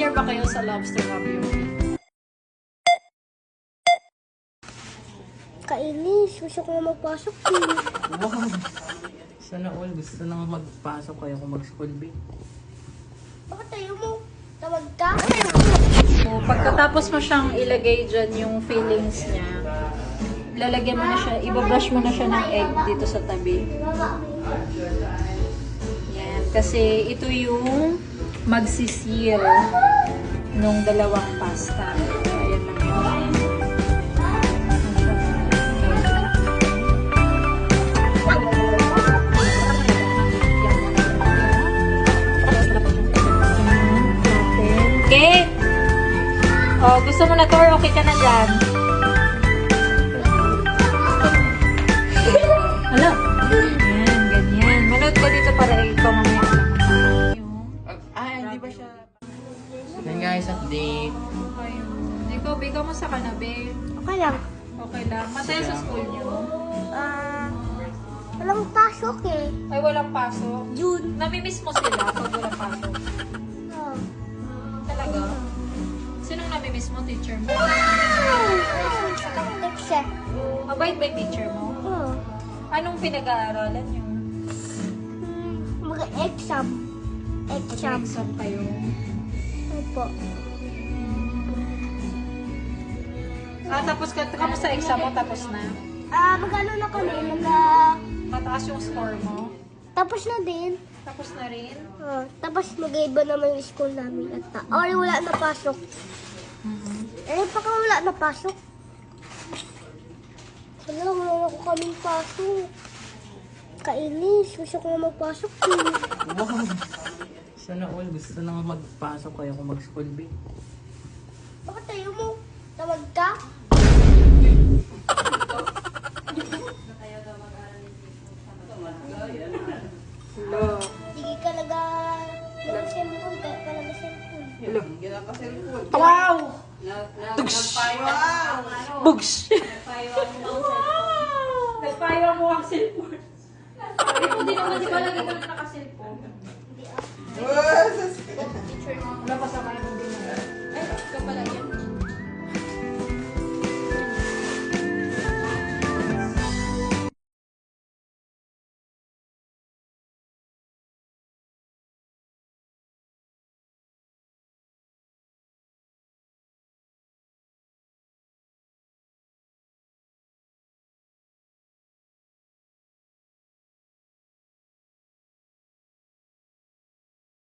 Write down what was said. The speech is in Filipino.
Familiar ba kayo sa lobster ravioli? Kainis, gusto ko na magpasok din. Wow! Sana all gusto nang magpasok kayo kung mag-school ba? Bakit tayo mo? Tawag ka? So, pagkatapos mo siyang ilagay dyan yung fillings niya, lalagyan mo na siya, ibabrush mo na siya ng egg dito sa tabi. Yan. Kasi ito yung magsiseal nung dalawang pasta. Ayan lang yun. Okay. Oh, gusto mo na, Tor? Okay ka na dyan. Hala. Yan, ganyan. Manood ka dito para ikaw mamaya. Hindi ba siya? Yan guys, update. Ikaw, bigaw mo sa kanabi. Okay lang. Okay lang. Masaya sa school niyo. Walang pasok eh. Ay, walang pasok. June. Namimiss mo sila pag walang pasok. Oh. Talaga? Sinong namimiss mo? Teacher mo? Nakakalik siya. Mabait ba yung teacher mo? Oh. Anong pinag-aaralan niyo? Mag-exam. Exam. Exam kayo. Opo. Tapos kamusta exam mo? Tapos na? Mag-ano na kami? Mataas yung score mo? Tapos na din. Tapos na rin? Tapos mag-iba naman yung school namin. At wala na pasok. Baka wala na pasok. Wala ako kaming pasok. Kainis, gusto ko na magpasok din. Wow! Sana all gusto nang magpasok kayo kung mag-school ba? Bakit tayo mo? Tawag ka? Hello. Hindi ka nag-cellphone. Kaya ka nag-cellphone. Wow! Bugs! Nagpayo mo ang cellphone. Hindi mo din naman di ba lagi kami